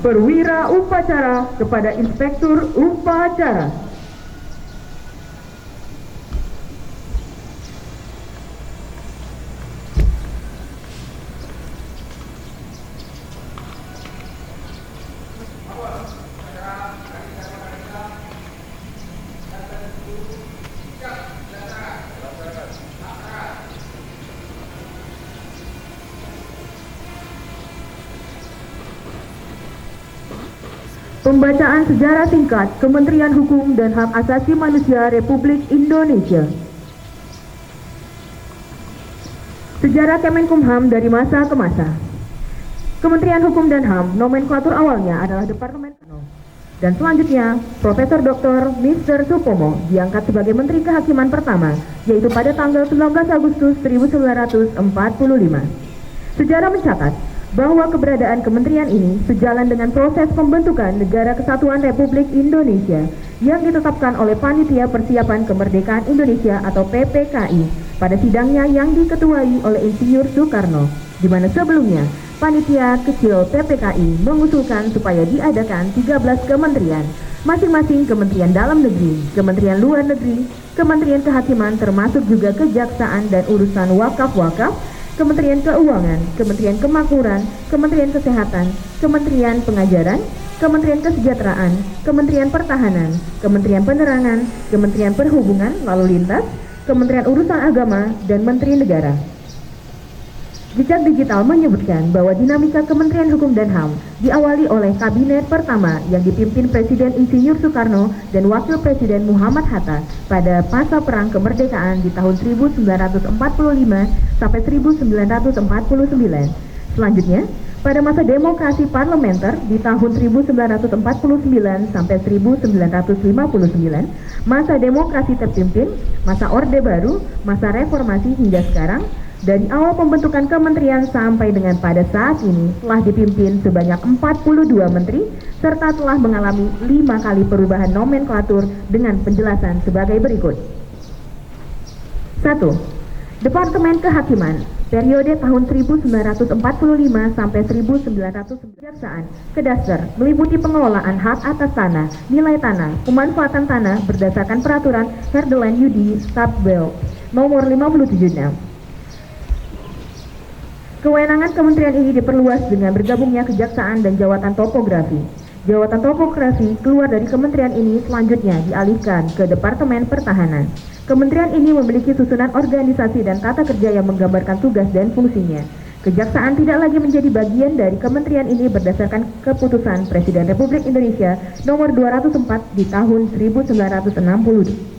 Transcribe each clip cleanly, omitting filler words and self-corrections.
perwira upacara kepada inspektur upacara. Pembacaan sejarah singkat Kementerian Hukum dan Hak Asasi Manusia Republik Indonesia. Sejarah Kemenkumham dari masa ke masa. Kementerian Hukum dan HAM nomenklatur awalnya adalah Departemen dan selanjutnya Profesor Dr. Mr. Supomo diangkat sebagai Menteri Kehakiman pertama, yaitu pada tanggal 19 Agustus 1945. Sejarah mencatat bahwa keberadaan kementerian ini sejalan dengan proses pembentukan Negara Kesatuan Republik Indonesia yang ditetapkan oleh Panitia Persiapan Kemerdekaan Indonesia atau PPKI pada sidangnya yang diketuai oleh Insinyur Soekarno, di mana sebelumnya Panitia Kecil PPKI mengusulkan supaya diadakan 13 kementerian, masing-masing Kementerian Dalam Negeri, Kementerian Luar Negeri, Kementerian Kehakiman termasuk juga Kejaksaan dan urusan wakaf-wakaf, Kementerian Keuangan, Kementerian Kemakmuran, Kementerian Kesehatan, Kementerian Pengajaran, Kementerian Kesejahteraan, Kementerian Pertahanan, Kementerian Penerangan, Kementerian Perhubungan Lalu Lintas, Kementerian Urusan Agama, dan Menteri Negara. Jejak digital menyebutkan bahwa dinamika Kementerian Hukum dan HAM diawali oleh Kabinet pertama yang dipimpin Presiden Insinyur Soekarno dan Wakil Presiden Muhammad Hatta pada masa Perang Kemerdekaan di tahun 1945 sampai 1949. Selanjutnya, pada masa demokrasi parlementer di tahun 1949 sampai 1959, masa demokrasi terpimpin, masa Orde Baru, masa reformasi hingga sekarang. Dari awal pembentukan kementerian sampai dengan pada saat ini telah dipimpin sebanyak 42 menteri serta telah mengalami 5 kali perubahan nomenklatur dengan penjelasan sebagai berikut. 1. Departemen Kehakiman periode tahun 1945 sampai 1900. Kejaksaan Kedasar meliputi pengelolaan hak atas tanah, nilai tanah, pemanfaatan tanah berdasarkan peraturan Herdeland Yudi Stabel nomor 576. Kewenangan kementerian ini diperluas dengan bergabungnya Kejaksaan dan Jawatan Topografi. Jawatan Topografi keluar dari kementerian ini selanjutnya dialihkan ke Departemen Pertahanan. Kementerian ini memiliki susunan organisasi dan tata kerja yang menggambarkan tugas dan fungsinya. Kejaksaan tidak lagi menjadi bagian dari kementerian ini berdasarkan keputusan Presiden Republik Indonesia nomor 204 di tahun 1960.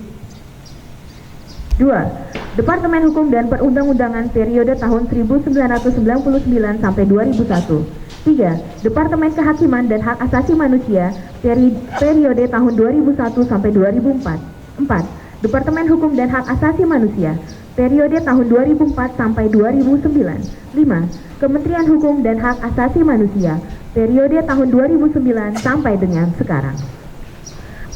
2. Departemen Hukum dan Perundang-undangan periode tahun 1999 sampai 2001. 3. Departemen Kehakiman dan Hak Asasi Manusia periode tahun 2001 sampai 2004. 4. Departemen Hukum dan Hak Asasi Manusia periode tahun 2004 sampai 2009. 5. Kementerian Hukum dan Hak Asasi Manusia periode tahun 2009 sampai dengan sekarang.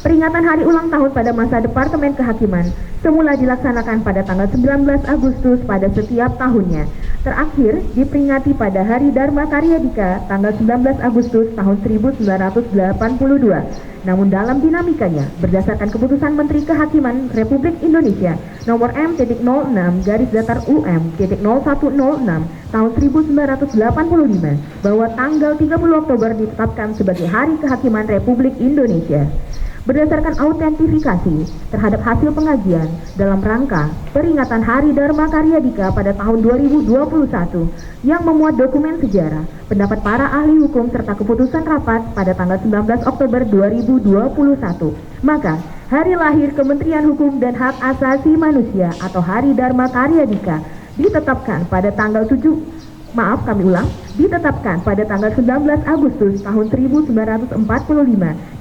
Peringatan hari ulang tahun pada masa Departemen Kehakiman semula dilaksanakan pada tanggal 19 Agustus pada setiap tahunnya. Terakhir diperingati pada Hari Dharma Karya Dika tanggal 19 Agustus tahun 1982. Namun dalam dinamikanya, berdasarkan keputusan Menteri Kehakiman Republik Indonesia nomor M.06-UM.0106 tahun 1985 bahwa tanggal 30 Oktober ditetapkan sebagai Hari Kehakiman Republik Indonesia. Berdasarkan autentifikasi terhadap hasil pengajian dalam rangka peringatan Hari Dharma Karya Dika pada tahun 2021 yang memuat dokumen sejarah, pendapat para ahli hukum serta keputusan rapat pada tanggal 19 Oktober 2021, maka hari lahir Kementerian Hukum dan Hak Asasi Manusia atau Hari Dharma Karya Dika ditetapkan pada tanggal ditetapkan pada tanggal 19 Agustus tahun 1945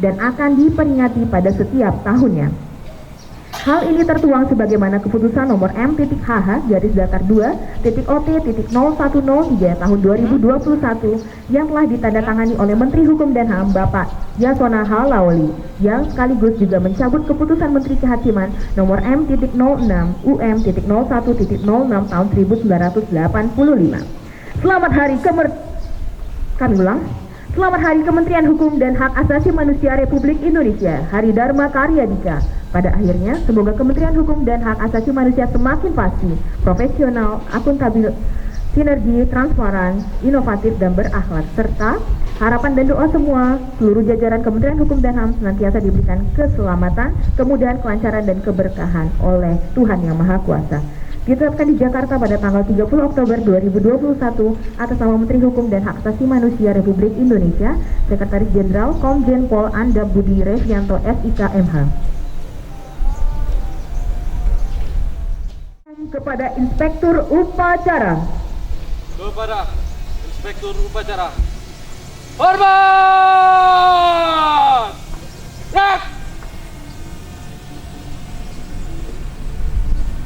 dan akan diperingati pada setiap tahunnya. Hal ini tertuang sebagaimana keputusan nomor M.HH-2.OT.0103 tahun 2021 yang telah ditandatangani oleh Menteri Hukum dan HAM Bapak Yasona Halaoli yang sekaligus juga mencabut keputusan Menteri Kehakiman nomor M.06-UM.01.06 tahun 1985. Selamat Hari Kementerian Hukum dan Hak Asasi Manusia Republik Indonesia, Hari Dharma Karya Dika. Pada akhirnya, semoga Kementerian Hukum dan Hak Asasi Manusia semakin pasti, profesional, akuntabel, sinergi, transparan, inovatif, dan berakhlak, serta harapan dan doa semua seluruh jajaran Kementerian Hukum dan HAM senantiasa diberikan keselamatan, kemudahan, kelancaran, dan keberkahan oleh Tuhan Yang Maha Kuasa. Ditetapkan di Jakarta pada tanggal 30 Oktober 2021 atas nama Menteri Hukum dan Hak Asasi Manusia Republik Indonesia, Sekretaris Jenderal Komjen Pol Anda Budi Revianto SIK MH. Kepada Inspektur Upacara. Kepada Inspektur Upacara. Hormat! Rak!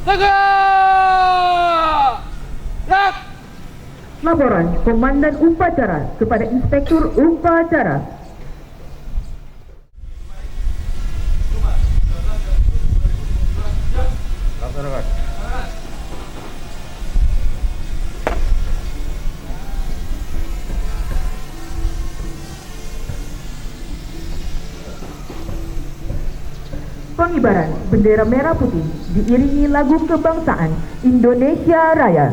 Tegak! Rak! Laporan Komandan Upacara kepada Inspektur Upacara. Laksanakan. Pengibaran bendera merah putih diiringi lagu kebangsaan Indonesia Raya.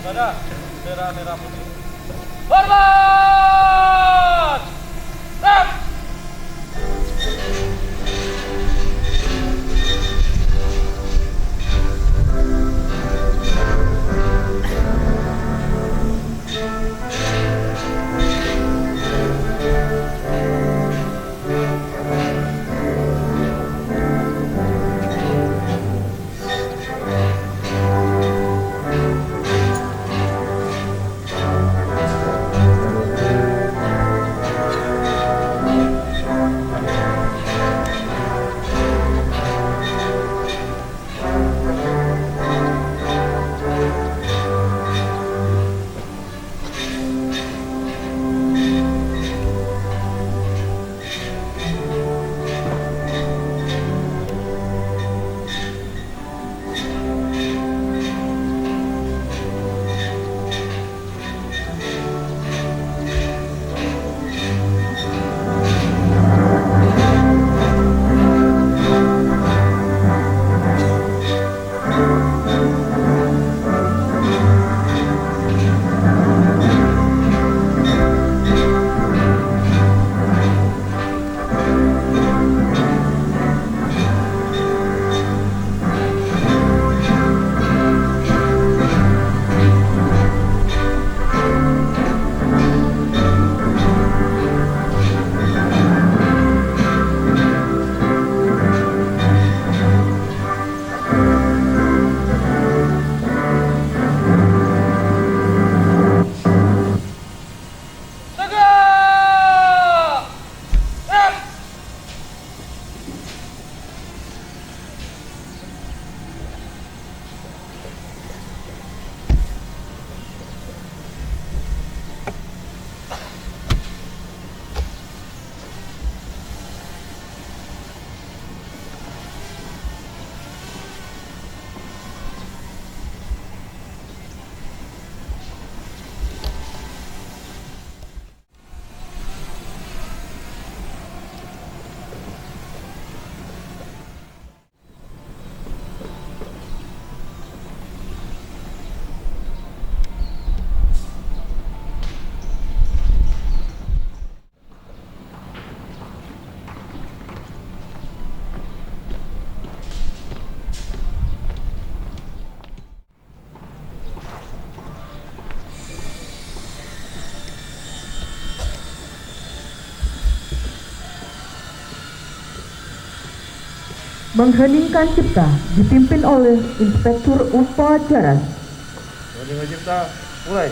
Kepada bendera merah putih. Hormat! Rak! Mengheningkan cipta dipimpin oleh Inspektur Upacara. Mengheningkan cipta, mulai.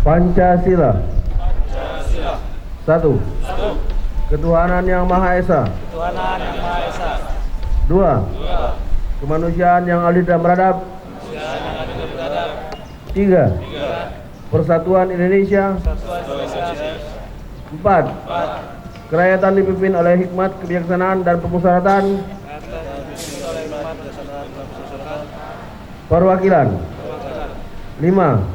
Pancasila. Satu. Ketuhanan yang Maha Esa. Dua. Kemanusiaan yang adil dan beradab. Tiga. Persatuan Indonesia. Empat. Kerakyatan dipimpin oleh hikmat, kebijaksanaan, dan pemusyawaratan perwakilan. Lima.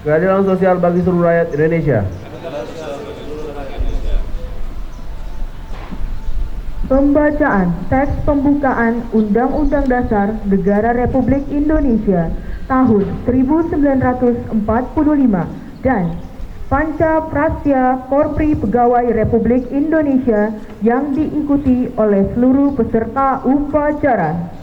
Keadilan sosial bagi seluruh rakyat Indonesia. Pembacaan teks pembukaan Undang-Undang Dasar Negara Republik Indonesia tahun 1945 dan Pancaprasya Korpri Pegawai Republik Indonesia yang diikuti oleh seluruh peserta upacara.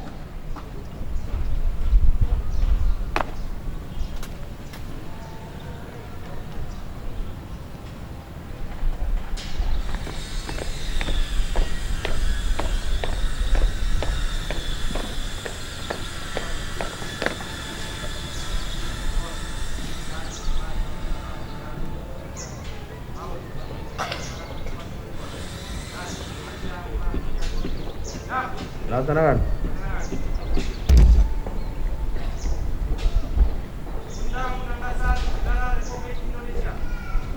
Laksanakan. Undang-Undang Dasar Negara Republik Indonesia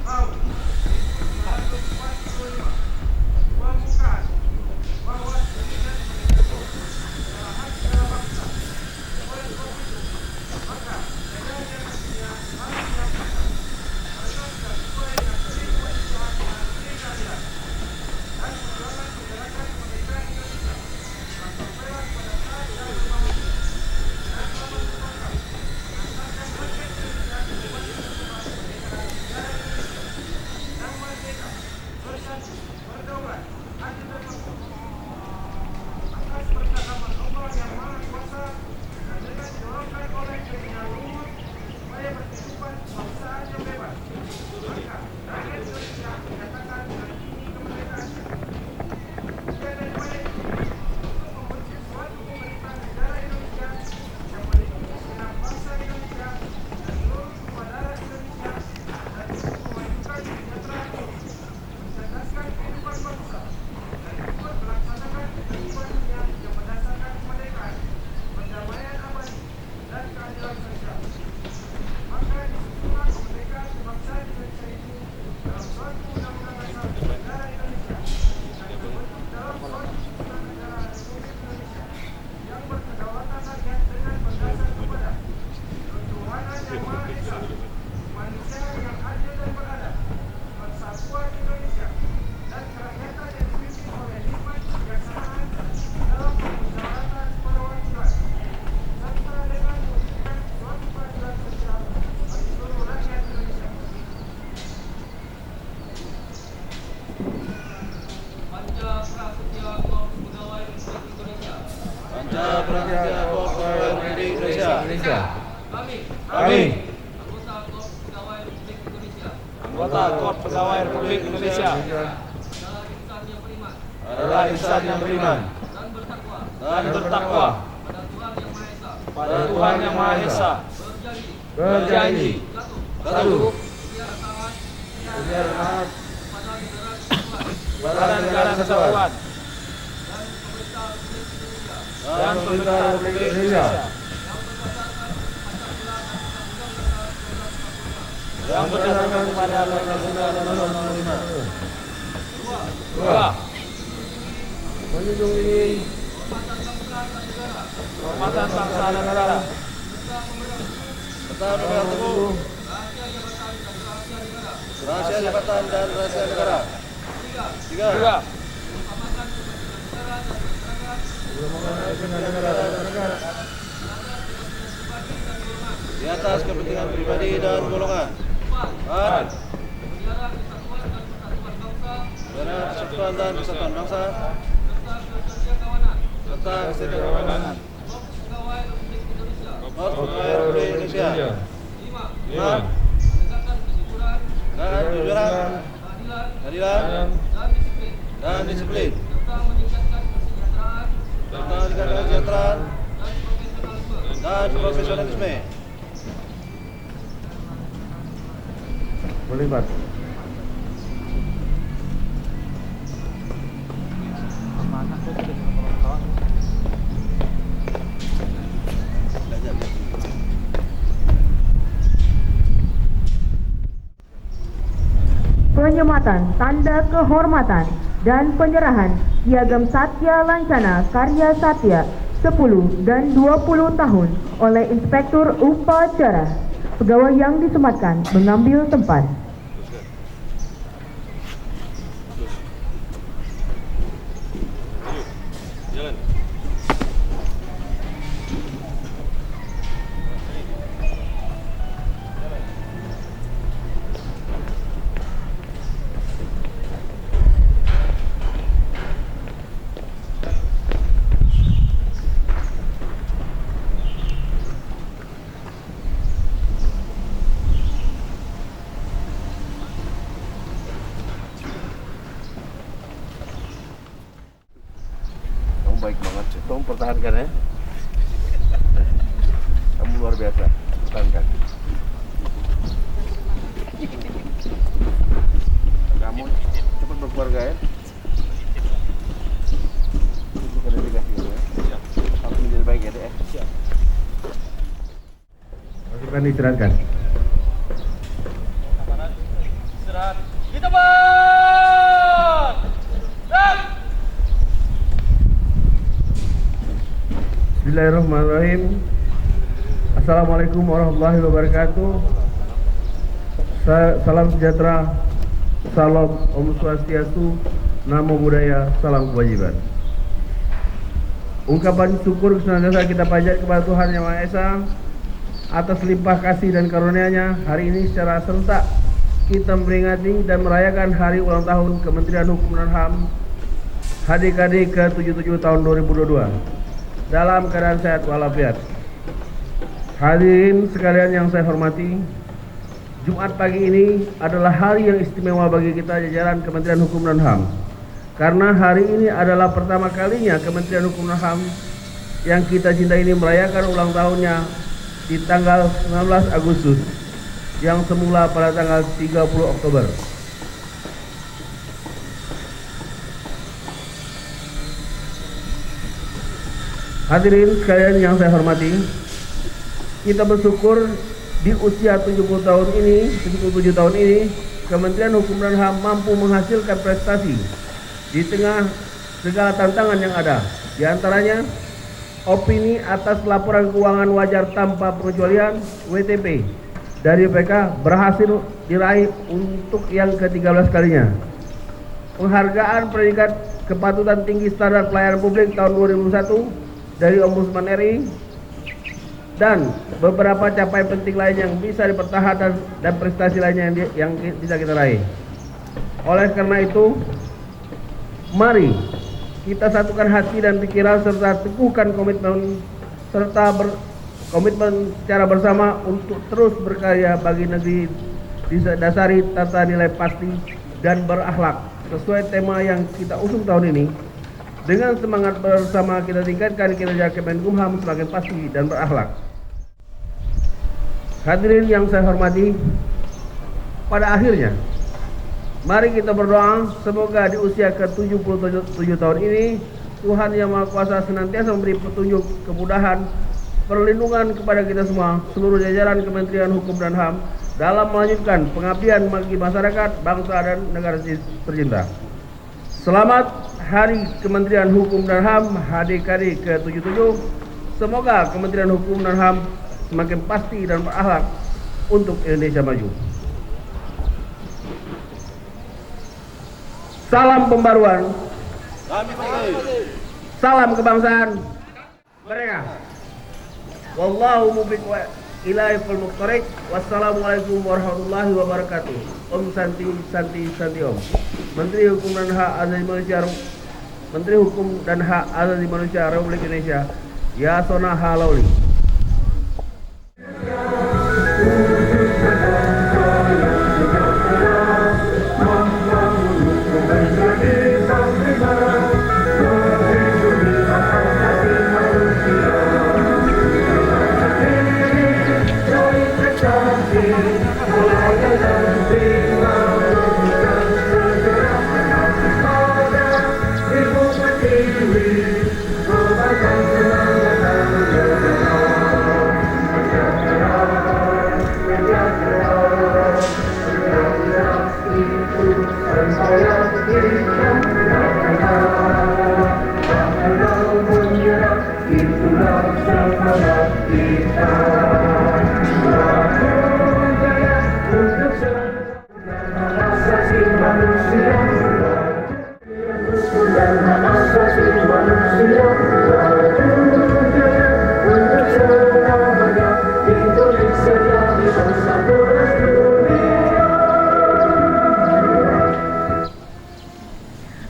tahun 1945 mengukuhkan bahwa pendidikan itu adalah hak segala bangsa. Oleh sebab itu, maka negara yang mestinya harus dilakukan mereka sudah sesuai dengan prinsip keadilan dan keadilan dan perjuangan menjalankan kemerdekaan Indonesia. Kami anggota Korps Pegawai Republik Indonesia adalah insan yang beriman dan bertakwa pada Tuhan Yang Maha Esa, berjanji satu, setia taat pada negara kesatuan dan pemerintah Republik Indonesia yang berdasarkan pada Undang-Undang Nomor 5. 2. Menjunjung tinggi kehormatan bangsa dan negara. Serta memegang teguh rahasia jabatan dan rahasia negara. 3. Di atas kepentingan pribadi dan golongan. 4. Membela persatuan dan kesatuan bangsa serta kesejahteraan kawanan. Pegawai Republik Indonesia. 5. Dan kejujuran, keadilan, dan disiplin. Serta meningkatkan kesejahteraan dan profesionalisme. Melibat. Penyematan tanda kehormatan dan penyerahan Piagam Satya Lancana Karya Satya 10 dan 20 tahun oleh Inspektur Upacara. Pegawai yang disematkan mengambil tempat. Baik banget, tolong pertahankan ya. Kamu luar biasa, pertahankan. Kamu cepat berkeluarga ya. Bukan dedikasi gitu ya. Harus menjadi baik ya dek. Siap. Pasukan istirahatkan. Istirahat. Di tempat. Dan Bismillahirrahmanirrahim. Assalamualaikum warahmatullahi wabarakatuh. Salam sejahtera, salam Om Swastiastu, Namo Buddhaya, salam kewajiban. Ungkapan syukur senantiasa kita panjatkan kepada Tuhan Yang Maha Esa atas limpah kasih dan karunia-Nya. Hari ini secara serentak kita memperingati dan merayakan hari ulang tahun Kementerian Hukum dan HAM HDKD ke-77 tahun 2022 dalam keadaan sehat walafiat. Hadirin sekalian yang saya hormati, Jumat pagi ini adalah hari yang istimewa bagi kita jajaran Kementerian Hukum dan HAM, karena hari ini adalah pertama kalinya Kementerian Hukum dan HAM yang kita cintai ini merayakan ulang tahunnya di tanggal 19 Agustus yang semula pada tanggal 30 Oktober. Hadirin sekalian yang saya hormati, kita bersyukur di usia 77 tahun ini, Kementerian Hukum dan HAM mampu menghasilkan prestasi di tengah segala tantangan yang ada. Di antaranya, opini atas laporan keuangan wajar tanpa pengecualian (WTP) dari BPK berhasil diraih untuk yang ke-13 kalinya. Penghargaan predikat kepatutan tinggi standar pelayanan publik tahun 2001 dari Ombudsman RI, dan beberapa capaian penting lain yang bisa dipertahankan dan prestasi lainnya yang bisa kita raih. Oleh karena itu, mari kita satukan hati dan pikiran serta teguhkan komitmen secara bersama untuk terus berkarya bagi negeri didasari tata nilai pasti dan berakhlak sesuai tema yang kita usung tahun ini. Dengan semangat bersama kita tingkatkan kinerja Kemenkumham semakin pasti dan berakhlak. Hadirin yang saya hormati, pada akhirnya mari kita berdoa semoga di usia ke-77 tahun ini Tuhan Yang Maha Kuasa senantiasa memberi petunjuk, kemudahan, perlindungan kepada kita semua, seluruh jajaran Kementerian Hukum dan HAM, dalam melanjutkan pengabdian bagi masyarakat, bangsa, dan negara tercinta. Selamat Hari Kementerian Hukum dan HAM HDKD ke-77. Semoga Kementerian Hukum dan HAM semakin pasti dan berakhlak untuk Indonesia maju. Salam pembaruan. Salam kebangsaan. Mereka. Wallahu muwaffiq ila aqwamil muqtarib. Wassalamualaikum warahmatullahi wabarakatuh. Om Santi Santi Santi Om. Menteri Hukum dan Hak Asasi Manusia Republik Indonesia Yasona Halauli.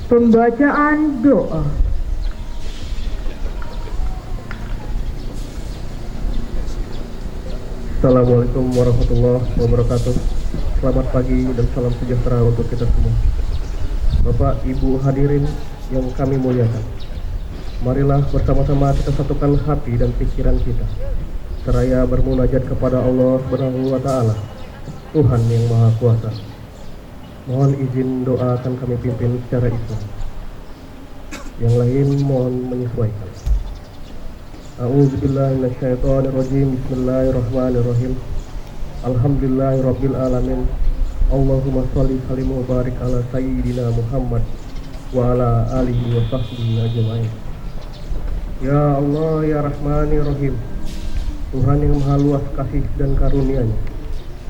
Pembacaan doa. Assalamualaikum warahmatullahi wabarakatuh. Selamat pagi dan salam sejahtera untuk kita semua. Bapak, Ibu hadirin yang kami muliakan, marilah bersama-sama kita satukan hati dan pikiran kita seraya bermunajat kepada Allah Subhanahu wa Ta'ala, Tuhan yang Maha Kuasa. Mohon izin doa akan kami pimpin secara Islam. Yang lain mohon menyesuaikan. A'udzubillahi minasyaitonirrajim. Bismillahirrahmanirrahim. Alhamdulillahirabbil alamin. Allahumma shalli sallim wa barik ala sayyidina Muhammad wa ala alihi wa sahbihi ajmain. Ya Allah ya Rahman ya Rahim, Tuhan yang Maha Luas kasih dan karunia-Nya,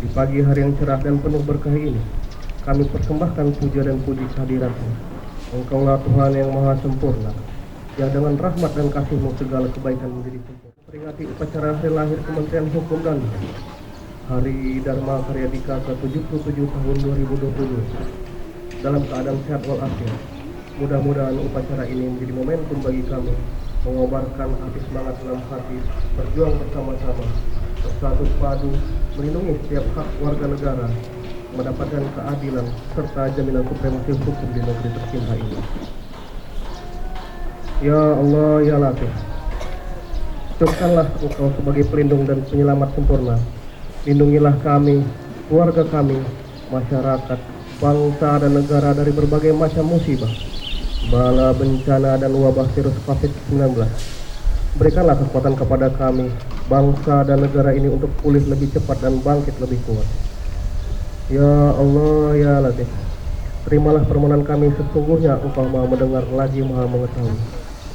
di pagi hari yang cerah dan penuh berkah ini kami persembahkan puja dan puji kehadirat-Mu. Engkaulah Tuhan yang Maha Sempurna, yang dengan rahmat dan kasih-Mu segala kebaikan menjadi sempurna. Peringati upacara hari lahir Kementerian Hukum dan Hari Dharma Karya Dika ke-77 tahun 2020 dalam keadaan sehat walafiat. Mudah-mudahan upacara ini menjadi momentum bagi kami mengobarkan api semangat dalam hati, berjuang bersama-sama, bersatu padu, melindungi setiap hak warga negara, mendapatkan keadilan serta jaminan supremasi hukum di negeri tercinta ini. Ya Allah ya Latif, cukupkanlah Engkau sebagai pelindung dan penyelamat sempurna. Lindungilah kami, keluarga kami, masyarakat, bangsa dan negara dari berbagai macam musibah, bala, bencana, dan wabah virus COVID-19. Berikanlah kekuatan kepada kami, bangsa dan negara ini untuk pulih lebih cepat dan bangkit lebih kuat. Ya Allah ya Latif, terimalah permohonan kami, sesungguhnya Engkau Maha mendengar lagi Maha mengetahui.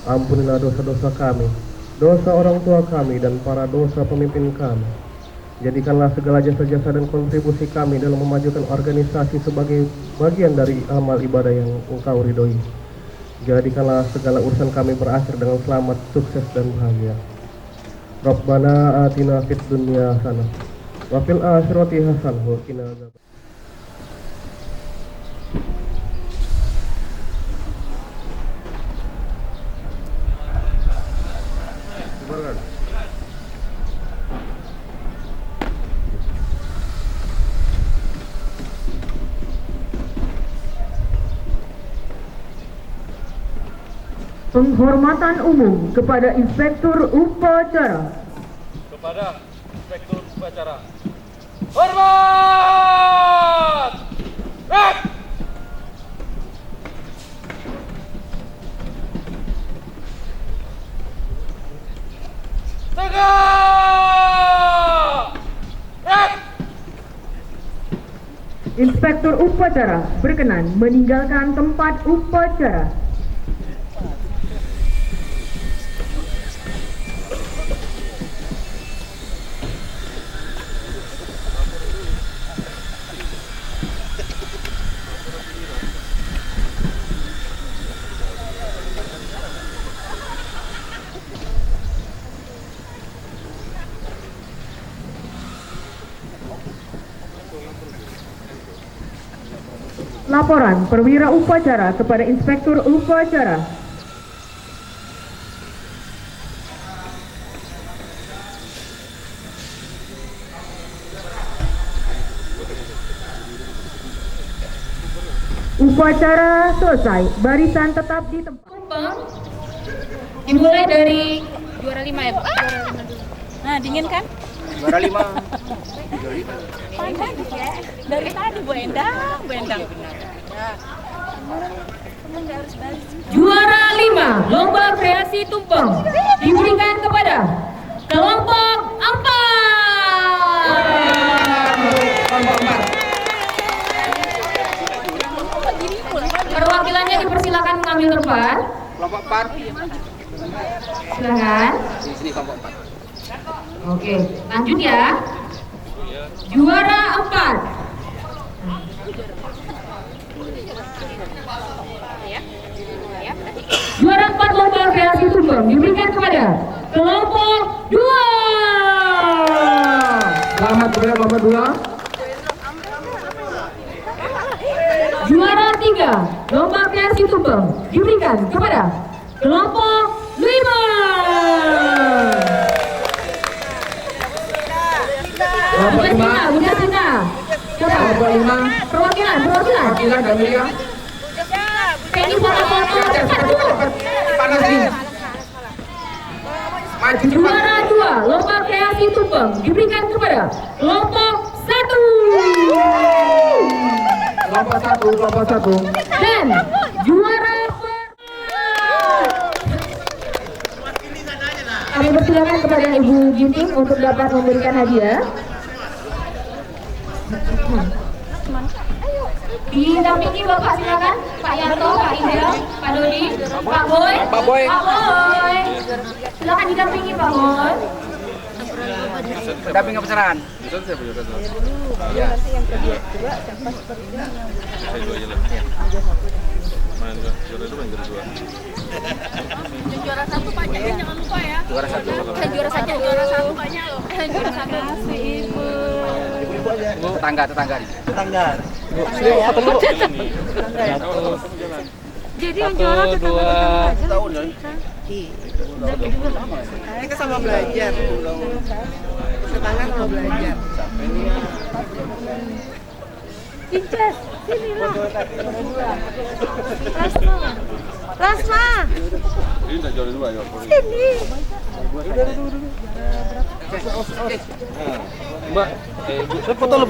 Ampunilah dosa-dosa kami, dosa orang tua kami, dan para dosa pemimpin kami. Jadikanlah segala jasa-jasa dan kontribusi kami dalam memajukan organisasi sebagai bagian dari amal ibadah yang Engkau ridhoi. Jadikanlah segala urusan kami berakhir dengan selamat, sukses, dan bahagia. Rabbana atina fid dunya hasanah wa fil akhirati hasanah wa qina adzabannar. Penghormatan umum kepada Inspektur Upacara. Kepada Inspektur Upacara. Hormat! Tegak! Inspektur upacara berkenan meninggalkan tempat upacara. Laporan perwira upacara kepada Inspektur upacara. Upacara selesai, barisan tetap di tempat. Dimulai dari juara 5 ya, Bu? Nah, dingin kan? Juara 5. Panas ya. Dari tadi Bu Endang. Juara 5 lomba kreasi tumpeng diberikan kepada kelompok 4. Perwakilannya dipersilakan mengambil tempat. Kelompok 4. Silakan. Di sini kelompok 4. Oke, lanjut ya. Juara 4. Juara 4 lomba kreasi tumpeng diberikan kepada kelompok 2. Selamat kepada kelompok 2. Juara 3 lomba kreasi tumpeng diberikan kepada kelompok 5. Kelompok 5. Bunda Sina. Kelompok 5. Perwakilan. Perwakilan Kamilia. Penny foto cepat Bu. Panas nih. Maju cepat. Juara 2 lomba kreasi tumpeng diberikan kepada kelompok 1. Kelompok 1. Dan juara kami persilakan kepada Ibu Ginting untuk dapat memberikan hadiah. Didampingi Bapak, silakan Pak Yanto, Pak Indra, Pak Dodi, Pak Boy. Pak Boy. Silakan didampingi Pak Boy. Pendamping kepesertaan. Juara 1 pajaknya jangan lupa ya. Juara 1. Juara 1 banyak loh. Juara 1 Ibu. Tetangga. Jadi yang juara tetangga aja. Tahun ya. Kita sama belajar. Tetangga sama belajar. Incas, sini lah. Lasma. Ini udah juara 2 ya. Sini. Mbak, foto lu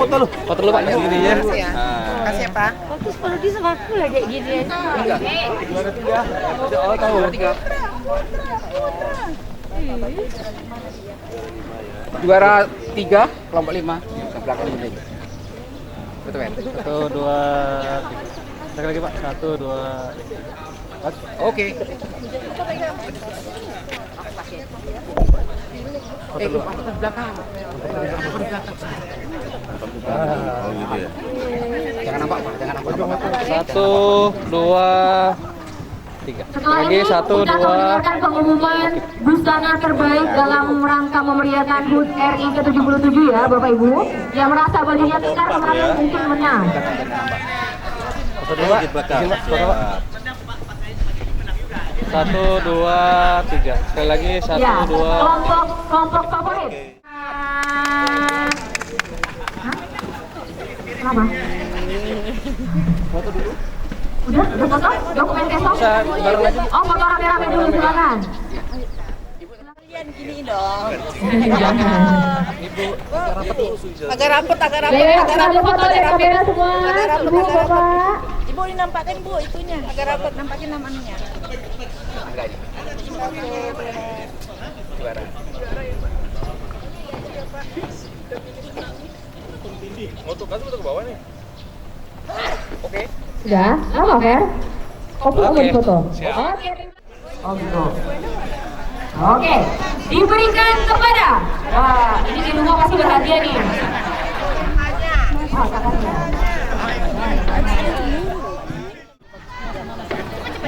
Pak di sini ya. Makasih ya. Makasih ya Pak. Fokus kalau di sama aku lah kayak gini ya. Juara 3. Oh, tahu. Juara 3. Juara 3 kelompok 5. Yang belakang ini. Betul kan? 1 2 3. Sekali lagi Pak. 1 2. Oke. Belakang. Oh gitu ya. Jangan nampak Pak, jangan nampak. 1 2 3. Setelah Lagi ini 1 kita akan 2. mendengarkan pengumuman busana terbaik dalam rangka memeriahkan HUT RI ke-77 ya Bapak Ibu. Yang merasa bajunya tikar kemarin mungkin menang. 1 2 di belakang. 1 2 3. Sekali lagi 1 Ya, 2. kelompok favorit. Hah? Kenapa? Foto dulu. Udah foto? Dokumen besok? Oh, foto rame-rame dulu, silakan. Gini dong. Jangan. Agak rapet. Ada foto dari kamera semua. Ibu, Bapak. Ibu ini nampakin Bu itunya. Agak rapet nampakin namanya. Enggak ini. Juara. Mau tuh ke bawah nih. Sudah? Lama, Fer? Oke, mau foto? siap. Oke. Oh gitu. Oke, diberikan kepada. Wah, ini di rumah pasti berhadiah nih. Oh, kakaknya.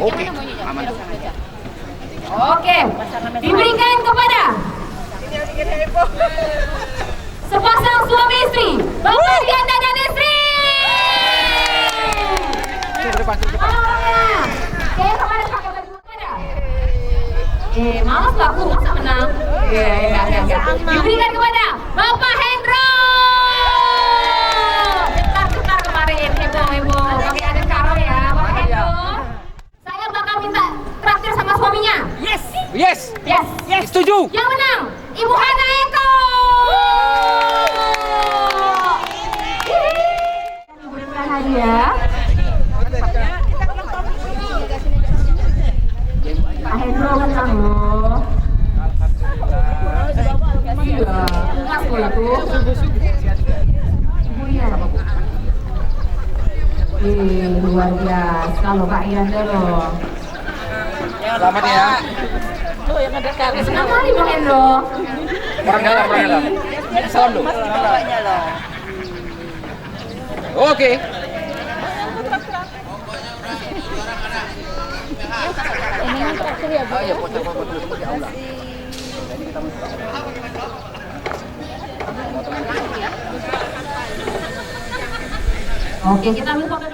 Oke, aman. Oke, diberikan kepada sepasang suami istri, Bapak Dianda dan istri. Oke, kemarin pakai baju kepada. Malas aku masa menang. Enggak. Diberikan kepada Bapak Hendro. Bentar kemarin heboh. Kami ada karo ya, Bapak Hendro. Saya bakal minta traktir sama suaminya. Yes. Yes. Setuju. Yang menang, Ibu Hana Eko. Diberikan hadiah. Pak Hendro menang loh. Iya, emas loh itu. Ibu ya. Luar biasa loh Pak Yanda loh. Selamat ya. Senang kali Bang Hendro. Orang dalam. Salam dulu. Oke. Oh iya, foto dulu di aula. Oke, kita ambil foto.